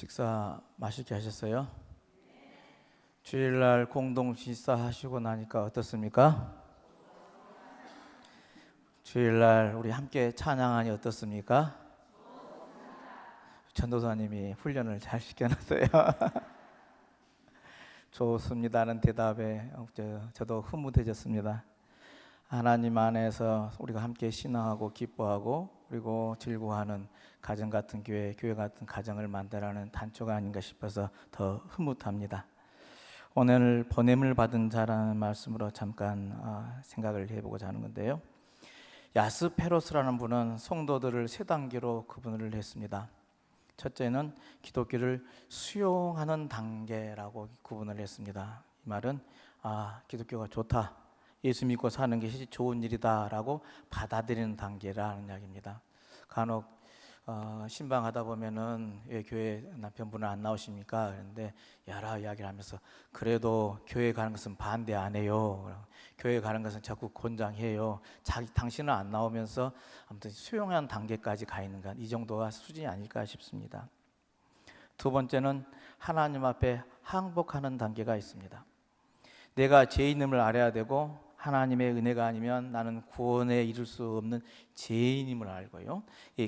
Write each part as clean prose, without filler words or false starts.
식사 맛있게 하셨어요? 주일날 공동 식사하시고 나니까 어떻습니까? 주일날 우리 함께 찬양하니 어떻습니까? 전도사님이 훈련을 잘 시켜놨어요. 좋습니다는 대답에 저도 흐뭇해졌습니다. 하나님 안에서 우리가 함께 신앙하고 기뻐하고 그리고 즐거워하는 가정 같은 교회 같은 가정을 만들어가는 단초가 아닌가 싶어서 더 흐뭇합니다. 오늘 보냄을 받은 자라는 말씀으로 잠깐 생각을 해보고자 하는 건데요. 야스페로스라는 분은 성도들을 세 단계로 구분을 했습니다. 첫째는 기독교를 수용하는 단계라고 구분을 했습니다. 이 말은 기독교가 좋다, 예수 믿고 사는 것이 좋은 일이다라고 받아들이는 단계라는 이야기입니다. 간혹 신방하다 보면은 왜 교회 남편분은 안 나오십니까? 그런데 여러 이야기를 하면서 그래도 교회 가는 것은 반대 안 해요. 교회 가는 것은 적극 권장해요. 당신은 안 나오면서 아무튼 수용하는 단계까지 가 있는가, 이 정도가 수준이 아닐까 싶습니다. 두 번째는 하나님 앞에 항복하는 단계가 있습니다. 내가 죄인임을 알아야 되고 하나님의 은혜가 아니면 나는 구원에 이를 수 없는 죄인임을 알고요,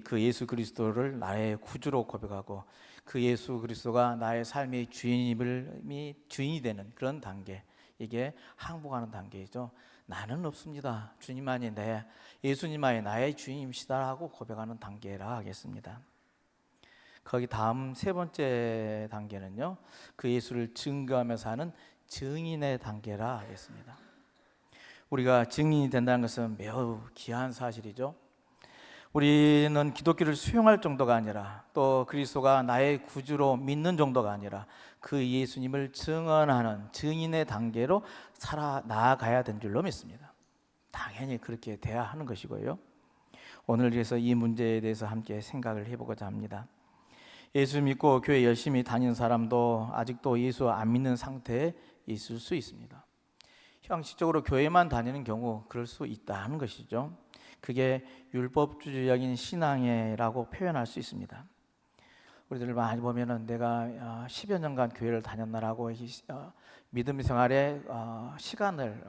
그 예수 그리스도를 나의 구주로 고백하고 그 예수 그리스도가 나의 삶의 주인이 되는 그런 단계, 이게 항복하는 단계이죠. 나는 없습니다, 주님만이 예수님만이 나의 주인이시다라고 고백하는 단계라 하겠습니다. 거기 다음 세 번째 단계는요, 그 예수를 증거하면서 하는 증인의 단계라 하겠습니다. 우리가 증인이 된다는 것은 매우 귀한 사실이죠. 우리는 기독교를 수용할 정도가 아니라 또 그리스도가 나의 구주로 믿는 정도가 아니라 그 예수님을 증언하는 증인의 단계로 나아가야 된 줄로 믿습니다. 당연히 그렇게 돼야 하는 것이고요. 오늘 그래서 이 문제에 대해서 함께 생각을 해보고자 합니다. 예수 믿고 교회 열심히 다니는 사람도 아직도 예수 안 믿는 상태에 있을 수 있습니다. 형식적으로 교회만 다니는 경우 그럴 수 있다는 것이죠. 그게 율법주의적인 신앙이라고 표현할 수 있습니다. 우리들 많이 보면은 내가 10여 년간 교회를 다녔나라고 믿음 생활의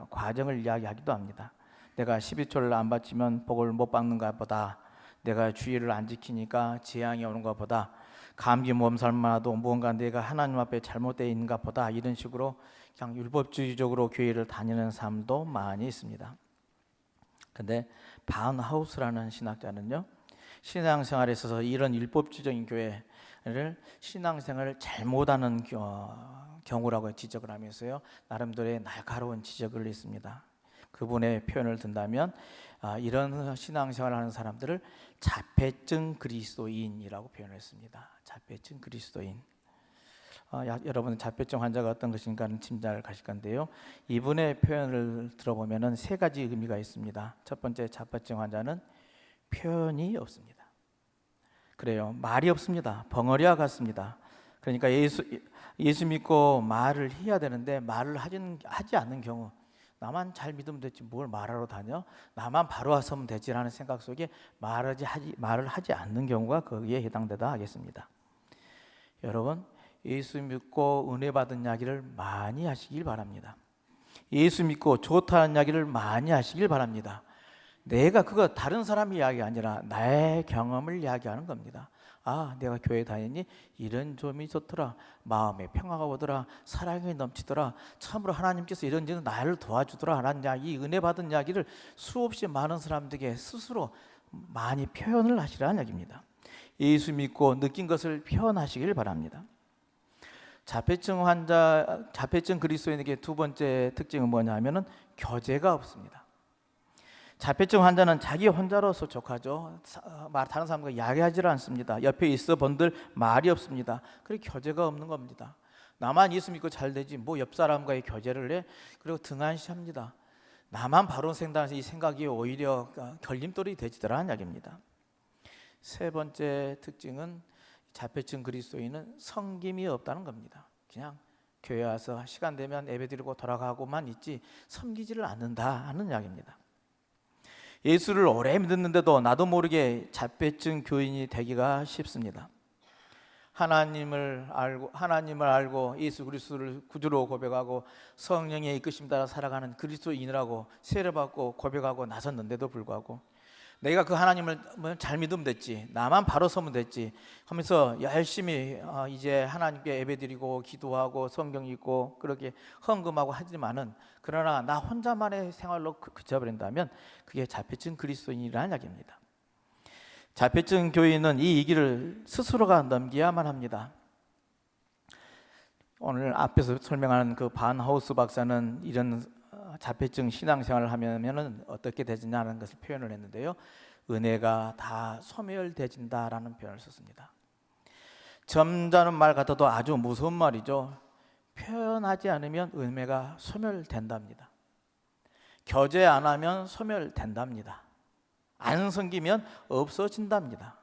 과정을 이야기하기도 합니다. 내가 12초를 안 바치면 복을 못 받는가 보다, 내가 주의를 안 지키니까 재앙이 오는 것보다, 감기 몸살마도 무언가 내가 하나님 앞에 잘못되어 있는가 보다, 이런 식으로 그냥 율법주의적으로 교회를 다니는 사람도 많이 있습니다. 근데 바운하우스라는 신학자는요, 신앙생활에 있어서 이런 율법주의적인 교회를 신앙생활을 잘못하는 경우라고 지적을 하면서요, 나름대로의 날카로운 지적을 했습니다. 그분의 표현을 든다면 이런 신앙생활을 하는 사람들을 자폐증 그리스도인이라고 표현했습니다. 자폐증 그리스도인. 여러분 자폐증 환자가 어떤 것인가는 짐작을 가실 건데요, 이분의 표현을 들어보면 세 가지 의미가 있습니다. 첫 번째, 자폐증 환자는 표현이 없습니다. 그래요, 말이 없습니다. 벙어리와 같습니다. 그러니까 예수 믿고 말을 해야 되는데 말을 하지 않는 경우, 나만 잘 믿으면 되지 뭘 말하러 다녀? 나만 바로 와서면 되지라는 생각 속에 말을 하지 않는 경우가 거기에 해당되다 하겠습니다. 여러분, 예수 믿고 은혜 받은 이야기를 많이 하시길 바랍니다. 예수 믿고 좋다는 이야기를 많이 하시길 바랍니다. 내가 그거 다른 사람의 이야기 아니라 나의 경험을 이야기하는 겁니다. 내가 교회 다니니 이런 점이 좋더라, 마음에 평화가 오더라, 사랑이 넘치더라, 참으로 하나님께서 이런 나를 도와주더라 라는 이야기, 은혜 받은 이야기를 수없이 많은 사람들에게 스스로 많이 표현을 하시라는 이야기입니다. 예수 믿고 느낀 것을 표현하시길 바랍니다. 자폐증 그리스도인에게 두 번째 특징은 뭐냐면은 교제가 없습니다. 자폐증 환자는 자기 혼자로서 족하죠. 다른 사람과 이야기하지 않습니다. 옆에 있어 본들 말이 없습니다. 그리고 교제가 없는 겁니다. 나만 예수 믿고 잘 되지 뭐 옆 사람과의 교제를 해? 그리고 등한시합니다. 나만 바로 생각해서 이 생각이 오히려 걸림돌이 되지더라는 이야기입니다. 세 번째 특징은 자폐증 그리스도인은 섬김이 없다는 겁니다. 그냥 교회 와서 시간 되면 예배드리고 돌아가고만 있지 섬기지를 않는다 하는 이야기입니다. 예수를 오래 믿었는데도 나도 모르게 자폐증 교인이 되기가 쉽습니다. 하나님을 알고 예수 그리스도를 구주로 고백하고 성령의 이끄심 따라 살아가는 그리스도인이라고 세례받고 고백하고 나섰는데도 불구하고 내가 그 하나님을 잘 믿으면 됐지, 나만 바로 서면 됐지 하면서 열심히 이제 하나님께 예배드리고 기도하고 성경 읽고 그렇게 헌금하고 하지만은, 그러나 나 혼자만의 생활로 그쳐버린다면 그게 자폐증 그리스도인이라는 이야기입니다. 자폐증 교인은 이 위기를 스스로가 넘겨야만 합니다. 오늘 앞에서 설명하는 그 반하우스 박사는 이런 자폐증 신앙생활을 하면은 어떻게 되느냐는 것을 표현을 했는데요, 은혜가 다 소멸되진다라는 표현을 썼습니다. 점잖은 말 같아도 아주 무서운 말이죠. 표현하지 않으면 은혜가 소멸된답니다. 교제 안 하면 소멸된답니다. 안 섬기면 없어진답니다.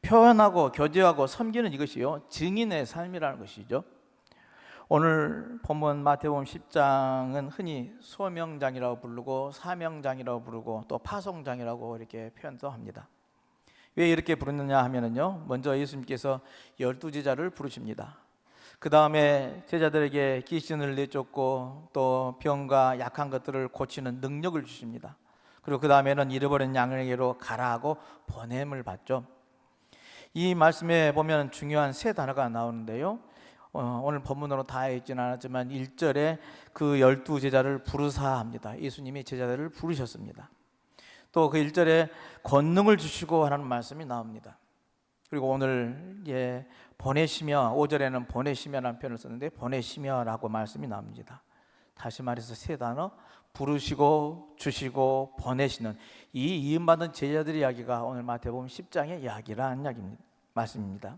표현하고 교제하고 섬기는 이것이요, 증인의 삶이라는 것이죠. 오늘 본문 마태복음 10장은 흔히 소명장이라고 부르고 사명장이라고 부르고 또 파송장이라고 이렇게 표현도 합니다. 왜 이렇게 부르느냐 하면은요, 먼저 예수님께서 12제자를 부르십니다. 그 다음에 제자들에게 귀신을 내쫓고 또 병과 약한 것들을 고치는 능력을 주십니다. 그리고 그 다음에는 잃어버린 양에게로 가라 하고 보냄을 받죠. 이 말씀에 보면 중요한 세 단어가 나오는데요, 오늘 본문으로 다 읽지는 않았지만 1절에 그 12제자를 부르사 합니다. 예수님이 제자들을 부르셨습니다. 또 그 1절에 권능을 주시고 하는 말씀이 나옵니다. 그리고 오늘 보내시며, 5절에는 보내시며라는 표현을 썼는데 보내시며라고 말씀이 나옵니다. 다시 말해서 세 단어, 부르시고 주시고 보내시는 이 이음받은 제자들의 이야기가 오늘 마태복음 10장의 이야기라는 이야기입니다. 말씀입니다.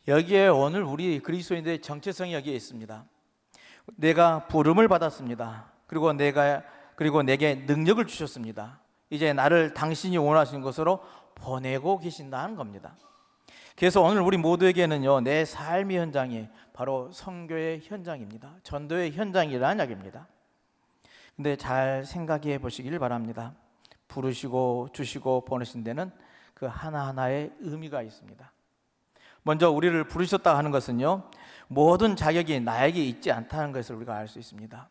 여기에 오늘 우리 그리스도인들의 정체성이 여기에 있습니다. 내가 부름을 받았습니다. 그리고 내게 능력을 주셨습니다. 이제 나를 당신이 원하시는 것으로 보내고 계신다는 겁니다. 그래서 오늘 우리 모두에게는요, 내 삶의 현장이 바로 선교의 현장입니다. 전도의 현장이라는 이야기입니다. 근데 잘 생각해 보시길 바랍니다. 부르시고 주시고 보내신 데는 그 하나하나의 의미가 있습니다. 먼저 우리를 부르셨다 하는 것은요, 모든 자격이 나에게 있지 않다는 것을 우리가 알 수 있습니다.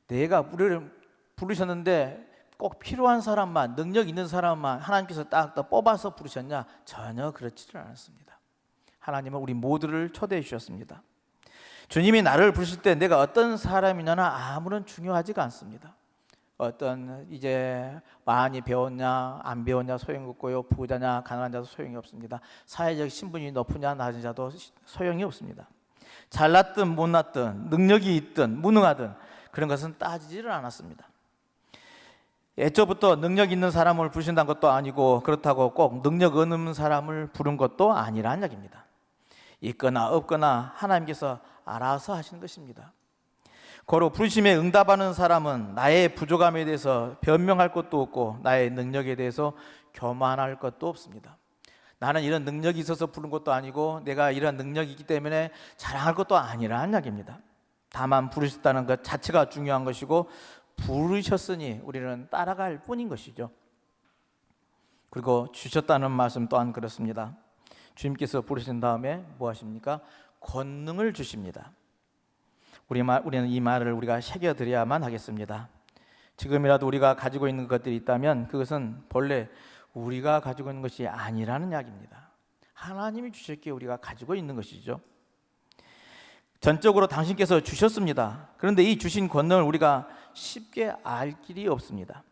내가 우리를 부르셨는데 꼭 필요한 사람만, 능력 있는 사람만 하나님께서 딱 뽑아서 부르셨냐? 전혀 그렇지를 않았습니다. 하나님은 우리 모두를 초대해 주셨습니다. 주님이 나를 부르실 때 내가 어떤 사람이냐는 아무런 중요하지가 않습니다. 어떤 이제 많이 배웠냐 안 배웠냐 소용이 없고요, 부자냐 가난한 자도 소용이 없습니다. 사회적 신분이 높으냐 낮은 자도 소용이 없습니다. 잘났든 못났든 능력이 있든 무능하든 그런 것은 따지지를 않았습니다. 애초부터 능력 있는 사람을 부르신다는 것도 아니고, 그렇다고 꼭 능력 없는 사람을 부른 것도 아니라는 이야기입니다. 있거나 없거나 하나님께서 알아서 하시는 것입니다. 고로 부르심에 응답하는 사람은 나의 부족함에 대해서 변명할 것도 없고 나의 능력에 대해서 교만할 것도 없습니다. 나는 이런 능력이 있어서 부른 것도 아니고 내가 이런 능력이 있기 때문에 자랑할 것도 아니라는 이야기입니다. 다만 부르셨다는 것 자체가 중요한 것이고, 부르셨으니 우리는 따라갈 뿐인 것이죠. 그리고 주셨다는 말씀 또한 그렇습니다. 주님께서 부르신 다음에 뭐 하십니까? 권능을 주십니다. 우리는 이 말을 우리가 새겨드려야만 하겠습니다. 지금이라도 우리가 가지고 있는 것들이 있다면 그것은 본래 우리가 가지고 있는 것이 아니라는 이야기입니다. 하나님이 주셨기에 우리가 가지고 있는 것이죠. 전적으로 당신께서 주셨습니다. 그런데 이 주신 권능을 우리가 쉽게 알 길이 없습니다.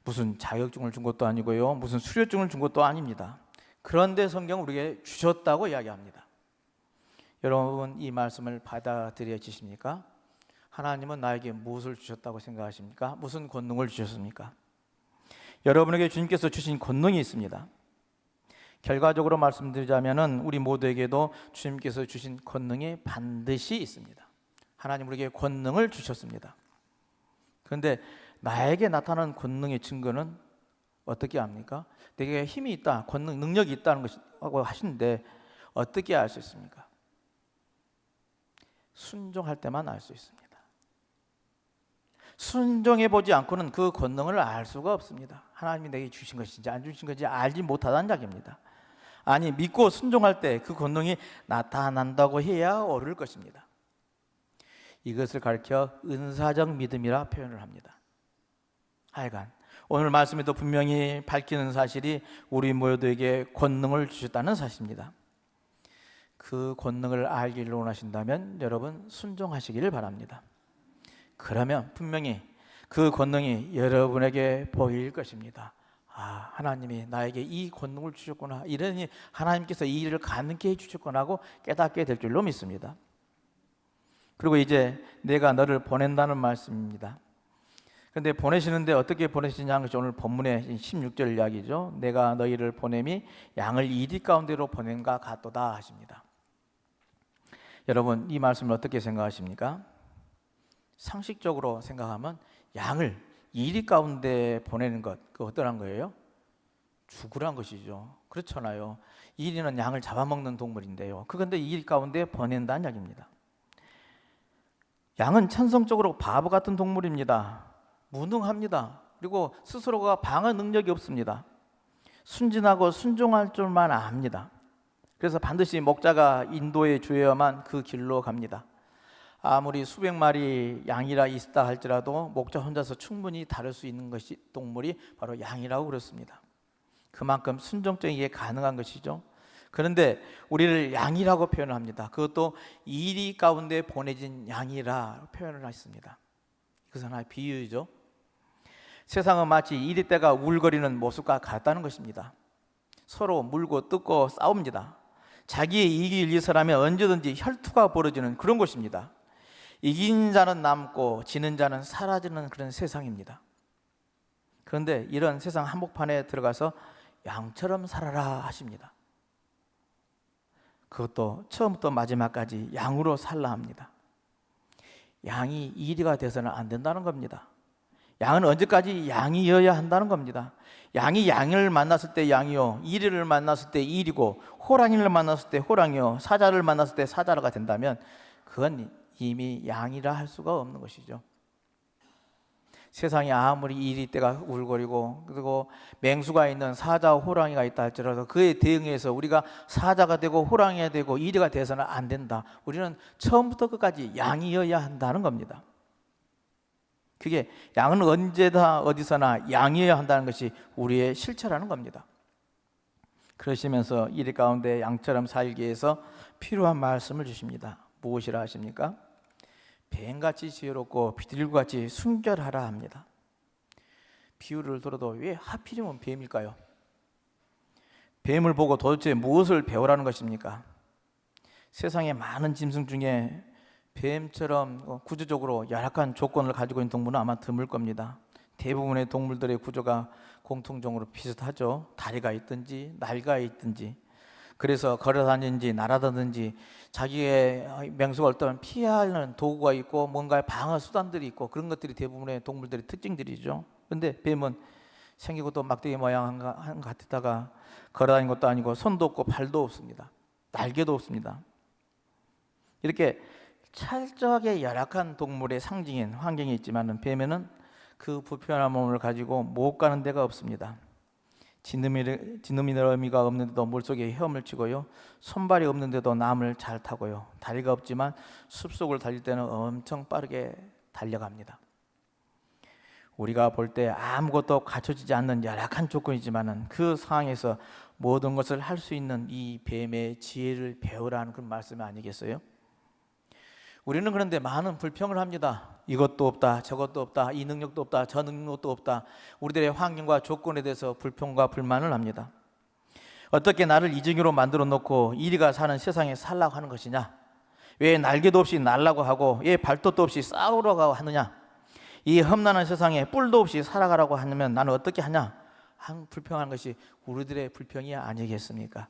무슨 자격증을 준 것도 아니고요, 무슨 수료증을 준 것도 아닙니다. 그런데 성경은 우리에게 주셨다고 이야기합니다. 여러분, 이 말씀을 받아들여지십니까? 하나님은 나에게 무엇을 주셨다고 생각하십니까? 무슨 권능을 주셨습니까? 여러분에게 주님께서 주신 권능이 있습니다. 결과적으로 말씀드리자면 우리 모두에게도 주님께서 주신 권능이 반드시 있습니다. 하나님 우리에게 권능을 주셨습니다. 그런데 나에게 나타나는 권능의 증거는 어떻게 합니까? 내게 힘이 있다, 권능, 능력이 있다는 것이라고 하시는데 어떻게 알 수 있습니까? 순종할 때만 알 수 있습니다. 순종해 보지 않고는 그 권능을 알 수가 없습니다. 하나님이 내게 주신 것인지 안 주신 것인지 알지 못하다는 이야기입니다. 아니, 믿고 순종할 때 그 권능이 나타난다고 해야 오를 것입니다. 이것을 가르쳐 은사적 믿음이라 표현을 합니다. 하여간 오늘 말씀에도 분명히 밝히는 사실이 우리 모두에게 권능을 주셨다는 사실입니다. 그 권능을 알기를 원하신다면 여러분 순종하시기를 바랍니다. 그러면 분명히 그 권능이 여러분에게 보일 것입니다. 아, 하나님이 나에게 이 권능을 주셨구나, 이러니 하나님께서 이 일을 가능케 해주셨구나 하고 깨닫게 될 줄로 믿습니다. 그리고 이제 내가 너를 보낸다는 말씀입니다. 그런데 보내시는데 어떻게 보내시냐 하는 것이 오늘 본문의 16절 이야기죠. 내가 너희를 보냄이 양을 이리 가운데로 보낸과 같도다 하십니다. 여러분, 이 말씀을 어떻게 생각하십니까? 상식적으로 생각하면 양을 이리 가운데 보내는 것, 그 어떠한 거예요? 죽으란 것이죠. 그렇잖아요. 이리는 양을 잡아먹는 동물인데요. 그런데 이리 가운데 보낸다는 이야기입니다. 양은 천성적으로 바보 같은 동물입니다. 무능합니다. 그리고 스스로가 방어 능력이 없습니다. 순진하고 순종할 줄만 압니다. 그래서 반드시 목자가 인도해 주어야만 그 길로 갑니다. 아무리 수백 마리 양이라 있다 할지라도 목자 혼자서 충분히 다룰 수 있는 것이 동물이 바로 양이라고 그렇습니다. 그만큼 순종적이게 가능한 것이죠. 그런데 우리를 양이라고 표현을 합니다. 그것도 이리 가운데 보내진 양이라 표현을 했습니다. 이것은 하나의 비유죠. 세상은 마치 이리 때가 울거리는 모습과 같다는 것입니다. 서로 물고 뜯고 싸웁니다. 자기의 이익을 위해서라면 언제든지 혈투가 벌어지는 그런 곳입니다. 이긴 자는 남고 지는 자는 사라지는 그런 세상입니다. 그런데 이런 세상 한복판에 들어가서 양처럼 살아라 하십니다. 그것도 처음부터 마지막까지 양으로 살라 합니다. 양이 이리가 돼서는 안 된다는 겁니다. 양은 언제까지 양이어야 한다는 겁니다. 양이 양을 만났을 때 양이요, 이리를 만났을 때 이리고, 호랑이를 만났을 때 호랑이요, 사자를 만났을 때 사자가 된다면 그건 이미 양이라 할 수가 없는 것이죠. 세상에 아무리 이리 때가 울거리고 그리고 맹수가 있는 사자와 호랑이가 있다 할지라도 그에 대응해서 우리가 사자가 되고 호랑이가 되고 이리가 돼서는 안 된다. 우리는 처음부터 끝까지 양이어야 한다는 겁니다. 그게 양은 언제나 어디서나 양이어야 한다는 것이 우리의 실체라는 겁니다. 그러시면서 이리 가운데 양처럼 살기 위해서 필요한 말씀을 주십니다. 무엇이라 하십니까? 뱀같이 지혜롭고 비둘기같이 순결하라 합니다. 비유를 들어도 왜 하필이면 뱀일까요? 뱀을 보고 도대체 무엇을 배우라는 것입니까? 세상에 많은 짐승 중에 뱀처럼 구조적으로 열악한 조건을 가지고 있는 동물은 아마 드물 겁니다. 대부분의 동물들의 구조가 공통적으로 비슷하죠. 다리가 있든지 날개가 있든지, 그래서 걸어다니든지 날아다니든지 자기의 맹수가 올 때면 피하는 도구가 있고 뭔가 방어 수단들이 있고, 그런 것들이 대부분의 동물들의 특징들이죠. 그런데 뱀은 생기고 또 막대기 모양 한 같다가 걸어다니는 것도 아니고 손도 없고 발도 없습니다. 날개도 없습니다. 이렇게 철저하게 열악한 동물의 상징인 환경이 있지만 뱀에는 그 불편한 몸을 가지고 못 가는 데가 없습니다. 지느러미가 없는데도 물속에 헤엄을 치고요, 손발이 없는데도 나무를 잘 타고요, 다리가 없지만 숲속을 달릴 때는 엄청 빠르게 달려갑니다. 우리가 볼 때 아무것도 갖춰지지 않는 열악한 조건이지만 그 상황에서 모든 것을 할 수 있는 이 뱀의 지혜를 배우라는 그런 말씀이 아니겠어요? 우리는 그런데 많은 불평을 합니다. 이것도 없다, 저것도 없다, 이 능력도 없다, 저 능력도 없다. 우리들의 환경과 조건에 대해서 불평과 불만을 합니다. 어떻게 나를 이정희로 만들어 놓고 이리가 사는 세상에 살라고 하는 것이냐? 왜 날개도 없이 날라고 하고 왜 발톱도 없이 싸우라고 하느냐? 이 험난한 세상에 뿔도 없이 살아가라고 하면 나는 어떻게 하냐? 불평하는 것이 우리들의 불평이 아니겠습니까?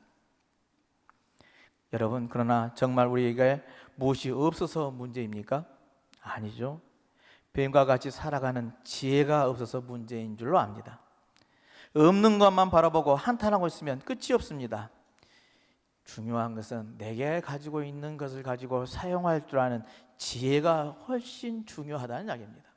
여러분, 그러나 정말 우리에게 무엇이 없어서 문제입니까? 아니죠. 뱀과 같이 살아가는 지혜가 없어서 문제인 줄로 압니다. 없는 것만 바라보고 한탄하고 있으면 끝이 없습니다. 중요한 것은 내게 가지고 있는 것을 가지고 사용할 줄 아는 지혜가 훨씬 중요하다는 이야기입니다.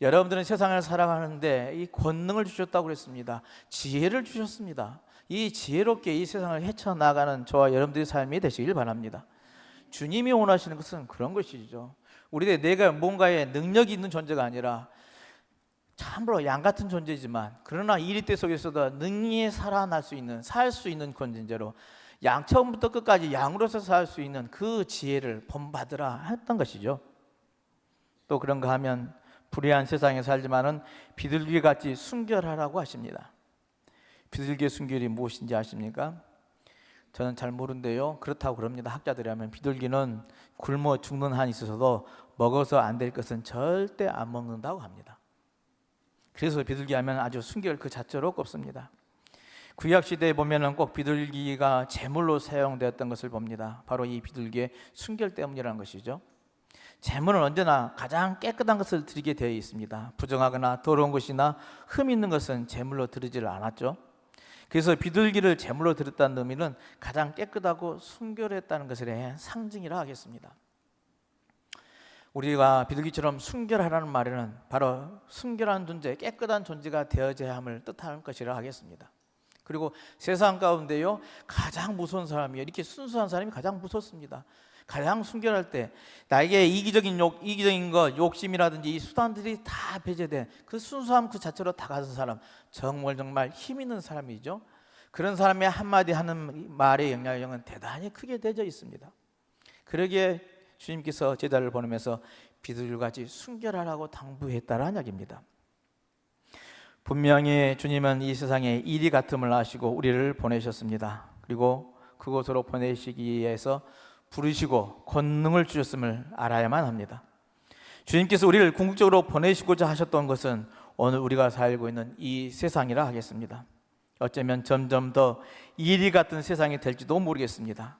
여러분들은 세상을 살아가는데 이 권능을 주셨다고 그랬습니다. 지혜를 주셨습니다. 이 지혜롭게 이 세상을 헤쳐나가는 저와 여러분들의 삶이 되시길 바랍니다. 주님이 원하시는 것은 그런 것이죠. 내가 뭔가에 능력이 있는 존재가 아니라 참으로 양 같은 존재지만 그러나 이리때 속에서도 능히 살아날 수 있는, 살 수 있는 존재로 양 처음부터 끝까지 양으로서 살 수 있는 그 지혜를 본받으라 했던 것이죠. 또 그런가 하면 불의한 세상에 살지만은 비둘기같이 순결하라고 하십니다. 비둘기의 순결이 무엇인지 아십니까? 저는 잘 모르는데요, 그렇다고 그럽니다. 학자들이 하면 비둘기는 굶어 죽는 한이 있어서도 먹어서 안 될 것은 절대 안 먹는다고 합니다. 그래서 비둘기 하면 아주 순결 그 자체로 꼽습니다. 구약시대에 보면 꼭 비둘기가 제물로 사용되었던 것을 봅니다. 바로 이 비둘기의 순결 때문이라는 것이죠. 제물은 언제나 가장 깨끗한 것을 드리게 되어 있습니다. 부정하거나 더러운 것이나 흠 있는 것은 제물로 드리지를 않았죠. 그래서 비둘기를 제물로 드렸다는 의미는 가장 깨끗하고 순결했다는 것의 상징이라 하겠습니다. 우리가 비둘기처럼 순결하라는 말에는 바로 순결한 존재, 깨끗한 존재가 되어져야 함을 뜻하는 것이라 하겠습니다. 그리고 세상 가운데요, 가장 무서운 사람이에요. 이렇게 순수한 사람이 가장 무섭습니다. 가장 순결할 때 나에게 이기적인 것, 욕심이라든지 이 수단들이 다 배제된 그 순수함 그 자체로 다가선 사람, 정말 힘 있는 사람이죠. 그런 사람의 한마디 하는 말의 영향력은 대단히 크게 되어 있습니다. 그러기에 주님께서 제자를 보내면서 비둘기같이 순결하라고 당부했다라는 이야기입니다. 분명히 주님은 이 세상에 이리 같음을 아시고 우리를 보내셨습니다. 그리고 그곳으로 보내시기 위해서 부르시고 권능을 주셨음을 알아야만 합니다. 주님께서 우리를 궁극적으로 보내시고자 하셨던 것은 오늘 우리가 살고 있는 이 세상이라 하겠습니다. 어쩌면 점점 더 이리 같은 세상이 될지도 모르겠습니다.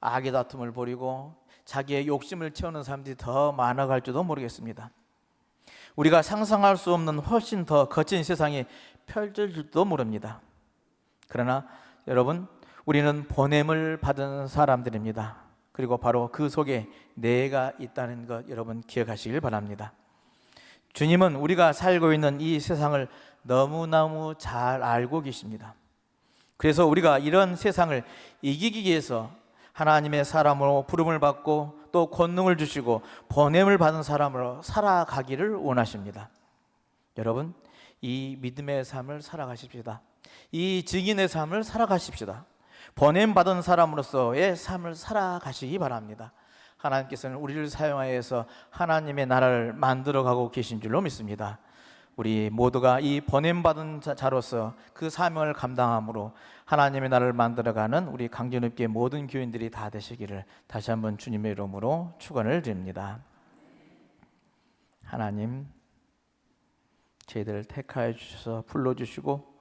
악의 다툼을 벌이고 자기의 욕심을 채우는 사람들이 더 많아갈지도 모르겠습니다. 우리가 상상할 수 없는 훨씬 더 거친 세상이 펼쳐질지도 모릅니다. 그러나 여러분, 우리는 보냄을 받은 사람들입니다. 그리고 바로 그 속에 내가 있다는 것 여러분 기억하시길 바랍니다. 주님은 우리가 살고 있는 이 세상을 너무너무 잘 알고 계십니다. 그래서 우리가 이런 세상을 이기기 위해서 하나님의 사람으로 부름을 받고 또 권능을 주시고 보냄을 받은 사람으로 살아가기를 원하십니다. 여러분, 이 믿음의 삶을 살아가십시다. 이 증인의 삶을 살아가십시다. 보냄 받은 사람으로서의 삶을 살아가시기 바랍니다. 하나님께서는 우리를 사용하여서 하나님의 나라를 만들어가고 계신 줄로 믿습니다. 우리 모두가 이 보냄받은 자로서 그 사명을 감당함으로 하나님의 나라를 만들어가는 우리 강진읍교회 모든 교인들이 다 되시기를 다시 한번 주님의 이름으로 축원을 드립니다. 하나님, 저희들을 택하여 주셔서 불러주시고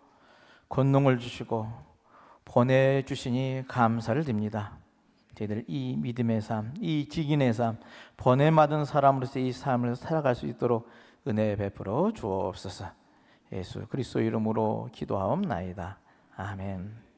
권능을 주시고 보내주시니 감사를 드립니다. 저희들 이 믿음의 삶, 이 직인의 삶, 보냄받은 사람으로서 이 삶을 살아갈 수 있도록 은혜 베풀어 주옵소서. 예수 그리스도 이름으로 기도하옵나이다. 아멘.